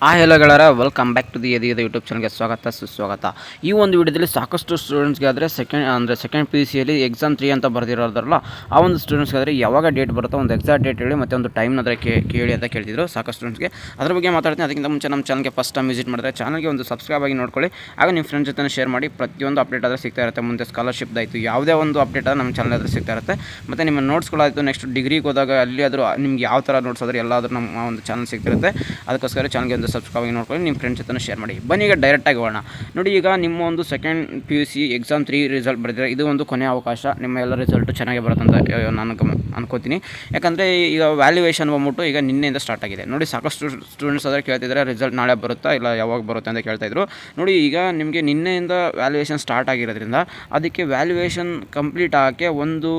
hello ಗೆಳೆಯರ welcome back to the YouTube ಚಾನಲ್ಗೆ ಸ್ವಾಗತ ಸುಸ್ವಾಗತ. ಈ ಒಂದು ವಿಡಿಯೋದಲ್ಲಿ ಸಾಕಷ್ಟು ಸ್ಟೂಡೆಂಟ್ಸ್ಗೆ ಆದರೆ ಸೆಕೆಂಡ್ ಪಿ ಯು ಸಿಯಲ್ಲಿ ಎಕ್ಸಾಮ್ 3 ಅಂತ ಬರೆದಿರೋದ್ರಲ್ಲ, ಆ ಒಂದು ಸ್ಟೂಡೆಂಟ್ಸ್ಗೆ ಆದರೆ ಯಾವಾಗ ಡೇಟ್ ಬರುತ್ತೋ ಒಂದು ಎಕ್ಸಾಕ್ಟ್ ಡೇಟ್ ಹೇಳಿ ಮತ್ತು ಒಂದು ಟೈಮ್ನ ಆದರೆ ಕೇಳಿ ಅಂತ ಕೇಳ್ತಿದ್ರು ಸಾಕಷ್ಟು ಸ್ಟೂಡೆಂಟ್ಸ್ಗೆ. ಅದ್ರ ಬಗ್ಗೆ ಮಾತಾಡ್ತೀನಿ. ಅದಕ್ಕಿಂತ ಮುಂಚೆ ನಮ್ಮ ಚಾನಲ್ಗೆ ಫಸ್ಟ್ ಟೈಮ್ ವಿಸಿಟ್ ಮಾಡಿದ್ರೆ ಚಾನಲ್ಗೆ ಒಂದು ಸಬ್ಸ್ಕ್ರೈಬ್ ಆಗಿ ನೋಡ್ಕೊಳ್ಳಿ. ಆಗ ನಿಮ್ಮ ಫ್ರೆಂಡ್ಸ್ ಜೊತೆ ಶೇರ್ ಮಾಡಿ. ಪ್ರತಿಯೊಂದು ಅಪ್ಡೇಟ್ ಆದರೆ ಸಿಗ್ತಾ ಇರುತ್ತೆ. ಮುಂದೆ ಸ್ಕಾಲರ್ಶಿಪ್ದಾಯಿತು ಯಾವುದೇ ಒಂದು ಅಪ್ಡೇಟ್ ಆದರೆ ನಮ್ಮ ಚಾನಲ್ ಆದರೆ ಸಿಗ್ತಾ ಇರುತ್ತೆ. ಮತ್ತು ನಿಮ್ಮ ನೋಟ್ಸ್ಗಳಾಯಿತು, ನೆಕ್ಸ್ಟ್ ಡಿಗ್ರಿಗೆ ಹೋದಾಗ ಅಲ್ಲಿ ಆದರೂ ನಿಮ್ಗೆ ಯಾವ ಥರ ನೋಟ್ಸ್ ಆದರೆ ಎಲ್ಲಾದರೂ ನಮ್ಮ ಒಂದು ಚಾನಲ್ ಸಿಗ್ತಿರುತ್ತೆ. ಅದಕ್ಕೋಸ್ಕರ ಚಾನಲ್ಗೆ ಒಂದು ಸಬ್ಸ್ಕ್ರೈಬ್ ಆಗಿ ನೋಡ್ಕೊಳ್ಳಿ, ನಿಮ್ಮ ಫ್ರೆಂಡ್ಸ್ ಜೊತೆ ಶೇರ್ ಮಾಡಿ. ಬನ್ನಿ ಈಗ ಡೈರೆಕ್ಟಾಗಿ ಹೋಗೋಣ. ನೋಡಿ, ಈಗ ನಿಮ್ಮ ಒಂದು second P U C exam 3 result ಬರೆದಿದ್ದಾರೆ. ಇದು ಒಂದು ಕೊನೆಯ ಅವಕಾಶ. ನಿಮ್ಮ ಎಲ್ಲ ರಿಸಲ್ಟು ಚೆನ್ನಾಗಿ ಬರುತ್ತೆ ಅಂತ ನಾನು ಅನ್ಕೋತೀನಿ. ಯಾಕಂದರೆ ಈಗ ವ್ಯಾಲ್ಯೂಯೇಷನ್ ಬಂದ್ಬಿಟ್ಟು ಈಗ ನಿನ್ನೆಯಿಂದ ಸ್ಟಾರ್ಟ್ ಆಗಿದೆ. ನೋಡಿ, ಸಾಕಷ್ಟು ಸ್ಟೂಡೆಂಟ್ಸ್ ಆದರೆ ಕೇಳ್ತಿದ್ದಾರೆ ರಿಸಲ್ಟ್ ನಾಳೆ ಬರುತ್ತಾ ಇಲ್ಲ ಯಾವಾಗ ಬರುತ್ತೆ ಅಂತ ಕೇಳ್ತಾಯಿದ್ರು. ನೋಡಿ, ಈಗ ನಿಮಗೆ ನಿನ್ನೆಯಿಂದ ವ್ಯಾಲ್ಯೂಯೇಷನ್ ಸ್ಟಾರ್ಟ್ ಆಗಿರೋದ್ರಿಂದ ಅದಕ್ಕೆ ವ್ಯಾಲ್ಯೂಯೇಷನ್ ಕಂಪ್ಲೀಟ್ ಆಗೋಕ್ಕೆ ಒಂದು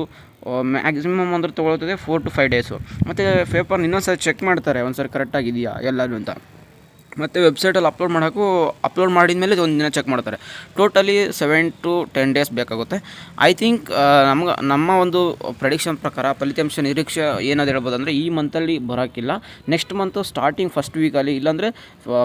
ಮ್ಯಾಕ್ಸಿಮಮ್ ಅಂದ್ರೆ ತೊಗೊಳ್ತದೆ 4 to 5 ಡೇಸು. ಮತ್ತು ಪೇಪರ್ ಇನ್ನೊಂದು ಸರಿ ಚೆಕ್ ಮಾಡ್ತಾರೆ ಒಂದು ಸರಿ ಕರೆಕ್ಟಾಗಿದೆಯಾ ಎಲ್ಲರೂ ಅಂತ. ಮತ್ತು ವೆಬ್ಸೈಟಲ್ಲಿ ಅಪ್ಲೋಡ್ ಮಾಡಿದ ಮೇಲೆ ಒಂದು ದಿನ ಚೆಕ್ ಮಾಡ್ತಾರೆ. ಟೋಟಲಿ 7 to 10 ಡೇಸ್ ಬೇಕಾಗುತ್ತೆ. ಐ ಥಿಂಕ್ ನಮ್ಮ ಒಂದು ಪ್ರೆಡಿಕ್ಷನ್ ಪ್ರಕಾರ ಫಲಿತಾಂಶ ನಿರೀಕ್ಷೆ ಏನಾದ್ರು ಹೇಳ್ಬೋದು ಅಂದರೆ ಈ ಮಂತಲ್ಲಿ ಬರೋಕ್ಕಿಲ್ಲ. ನೆಕ್ಸ್ಟ್ ಮಂತು ಸ್ಟಾರ್ಟಿಂಗ್ ಫಸ್ಟ್ ವೀಕಲ್ಲಿ, ಇಲ್ಲಾಂದರೆ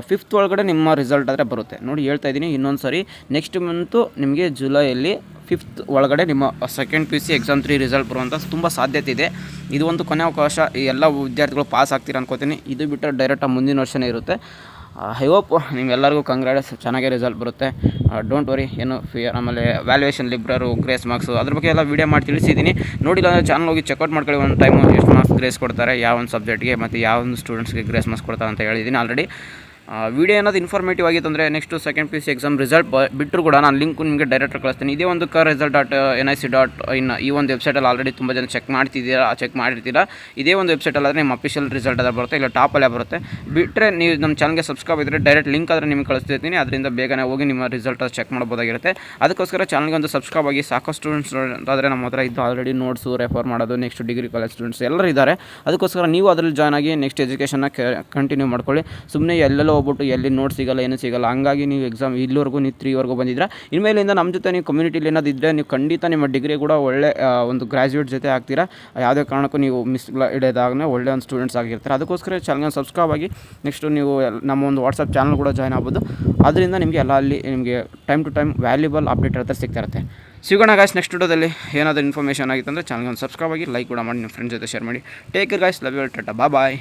5th ಒಳಗಡೆ ನಿಮ್ಮ ರಿಸಲ್ಟ್ ಆದರೆ ಬರುತ್ತೆ. ನೋಡಿ, ಹೇಳ್ತಾ ಇದ್ದೀನಿ ಇನ್ನೊಂದು ಸರಿ, ನೆಕ್ಸ್ಟ್ ಮಂತು ನಿಮಗೆ ಜುಲೈಯಲ್ಲಿ 5th ಒಳಗಡೆ ನಿಮ್ಮ second P U C exam 3 result ಬರುವಂಥ ತುಂಬ ಸಾಧ್ಯತೆ ಇದೆ. ಇದು ಒಂದು ಕೊನೆ ಅವಕಾಶ. ಎಲ್ಲ ವಿದ್ಯಾರ್ಥಿಗಳು ಪಾಸ್ ಆಗ್ತೀರ ಅನ್ಕೋತೀನಿ. ಇದು ಬಿಟ್ಟರೆ ಡೈರೆಕ್ಟಾಗಿ ಮುಂದಿನ ವರ್ಷನೇ ಇರುತ್ತೆ. ಐ ಹೋಪ್ ನಿಮ್ಗೆಲ್ಲರಿಗೂ ಕಂಗ್ರಾಟ್ಸ್, ಚೆನ್ನಾಗೇ ರಿಸಲ್ಟ್ ಬರುತ್ತೆ. ಡೋಂಟ್ ವರಿ, ಏನು ಫಿಯರ್. ಆಮೇಲೆ ವ್ಯಾಲ್ಯೂಯೇಷನ್, ಲಿಬ್ರರು, ಗ್ರೇಸ್ ಮಾರ್ಕ್ಸು ಅದ್ರ ಬಗ್ಗೆ ಎಲ್ಲ ವೀಡಿಯೋ ಮಾಡಿ ತಿಳಿಸಿದ್ದೀನಿ. ನೋಡಿಲ್ಲ ಅಂದರೆ ಚಾನಲ್ ಹೋಗಿ ಚೆಕ್ಔಟ್ ಮಾಡ್ಕೊಳ್ಳಿ. ಒಂದು ಟೈಮು ಎಷ್ಟು ಮಾರ್ಕ್ಸ್ ಗ್ರೇಸ್ ಕೊಡ್ತಾರೆ, ಯಾವ ಒಂದು ಸಬ್ಜೆಕ್ಟ್ಗೆ ಮತ್ತು ಯಾವ ಒಂದು ಸ್ಟೂಡೆಂಟ್ಸ್ಗೆ ಗ್ರೇಸ್ ಮಾರ್ಕ್ಸ್ ಕೊಡ್ತಾರೆ ಅಂತ ಹೇಳಿದ್ದೀನಿ ಆಲ್ರೆಡಿ. ವಿಡಿಯೋ ಏನಾದರೂ ಇನ್ಫಾರ್ಮೇಟಿವ್ ಆಗಿತ್ತು ಅಂದರೆ next second P U C exam result ಬಿಟ್ಟರು ಕೂಡ ನಾನು ಲಿಂಕು ನಿಮಗೆ ಡೈರೆಕ್ಟ್ ಕಳಿಸ್ತೀನಿ. ಇದೇ ಒಂದು rizalt.nic.in ಈ ಒಂದು ವೆಬ್ಸೈಟಲ್ಲಿ ಆಲ್ರೆಡಿ ತುಂಬ ಜನ ಚೆಕ್ ಮಾಡಿರ್ತೀರಾ. ಇದೇ ಒಂದು ವೆಬ್ಸೈಟಲ್ಲಿ ಆದರೆ ನಿಮ್ಮ ಅಫಿಷಿಯಲ್ ರಿಸಲ್ಟ್ ಅದೇ ಬರುತ್ತೆ, ಇಲ್ಲ ಟಾಪಲ್ಲೇ ಬರುತ್ತೆ. ಬಿಟ್ಟರೆ ನೀವು ನಮ್ಮ ಚಾನಲ್ಗೆ ಸಬ್ಸ್ಕ್ರೈಬ್ ಇದ್ದರೆ ಡೈರೆಕ್ಟ್ ಲಿಂಕ್ ಆದರೆ ನಿಮಗೆ ಕಳಿಸ್ತಿರ್ತೀನಿ. ಅದರಿಂದ ಬೇಗನೆ ಹೋಗಿ ನಿಮ್ಮ ರಿಸಲ್ಟ್ ಚೆಕ್ ಮಾಡ್ಬೋದಾಗಿರುತ್ತೆ. ಅದಕ್ಕೋಸ್ಕರ ಚಾನಲ್ಗೆ ಒಂದು ಸಬ್ಸ್ಕ್ರೈಬ್ ಆಗಿ. ಸಾಕಷ್ಟು ಸ್ಟೂಡೆಂಟ್ಸ್ ಆದರೆ ನಮ್ಮ ಹತ್ರ ಇದ್ದು ಆಲ್ರೆಡಿ ನೋಟ್ಸು ರೆಫರ್ ಮಾಡೋದು, ನೆಕ್ಸ್ಟ್ ಡಿಗ್ರಿ ಕಾಲೇಜ್ ಸ್ಟೂಡೆಂಟ್ಸ್ ಎಲ್ಲರೂ ಇದ್ದಾರೆ. ಅದಕ್ಕೋಸ್ಕರ ನೀವು ಅದರಲ್ಲಿ ಜಾಯ್ನ್ ಆಗಿ ನೆಕ್ಸ್ಟ್ ಎಜುಕೇಷನ್ನ ಕಂಟಿನ್ಯೂ ಮಾಡ್ಕೊಳ್ಳಿ. ಸುಮ್ಮನೆ ಎಲ್ಲೆಲ್ಲೋ ಹೋಗ್ಬಿಟ್ಟು ಎಲ್ಲಿ ನೋಟ್ಸ್ ಸಿಗೋಲ್ಲ, ಏನೂ ಸಿಗೋಲ್ಲ. ಹಂಗಾಗಿ ನೀವು ಎಕ್ಸಾಮ್ ಇಲ್ಲಿವರೆಗೂ ನೀವು 3ವರೆಗೂ ಬಂದಿದ್ರೆ, ಇನ್ಮೇಲಿಂದ ನಮ್ಮ ಜೊತೆ ನೀವು ಕಮ್ಯುನಿಟಿಲಿ ಏನಾದಿದ್ದರೆ ನೀವು ಖಂಡಿತ ನಿಮ್ಮ ಡಿಗ್ರಿ ಕೂಡ ಒಳ್ಳೆ ಒಂದು ಗ್ರ್ಯಾಜುಯೇಟ್ ಜೊತೆ ಆಗ್ತೀರಾ. ಯಾವುದೇ ಕಾರಣಕ್ಕೂ ನೀವು ಮಿಸ್ ಹಿಡಿಯೋದಾಗಲೇ ಒಳ್ಳೆ ಒಂದು ಸ್ಟೂಡೆಂಟ್ಸ್ ಆಗಿರ್ತಾರೆ. ಅದಕ್ಕೋಸ್ಕರ ಚಾನಲ್ಗೆ ಸಬ್ಸ್ಕ್ರೈಬ್ ಆಗಿ. ನೆಕ್ಸ್ಟು ನೀವು ನಮ್ಮ ಒಂದು ವಾಟ್ಸಪ್ ಚಾನಲ್ ಕೂಡ ಜಾಯ್ನ್ ಆಗ್ಬೋದು. ಅದರಿಂದ ನಿಮಗೆ ಎಲ್ಲ ಅಲ್ಲಿ ನಿಮಗೆ time to time valuable update ಇರುತ್ತೆ, ಸಿಗ್ತಾ ಇರುತ್ತೆ. ಸಿಗೋಣ ಗಾಯ್ಸ್ ನೆಕ್ಸ್ಟ್ ವಿಡಿಯೋದಲ್ಲಿ. ಏನಾದರೂ ಇನ್ಫಾರ್ಮೇಷನ್ ಆಗಿತ್ತು ಅಂದರೆ ಚಾನಲ್ಗೆ ಒಂದು ಸಬ್ಸ್ಕ್ರೈಬ್ ಆಗಿ, ಲೈಕ್ ಕೂಡ ಮಾಡಿ, ನಿಮ್ಮ ಫ್ರೆಂಡ್ಸ್ ಜೊತೆ ಶೇರ್ ಮಾಡಿ. Take care guys, love you all, tata, bye.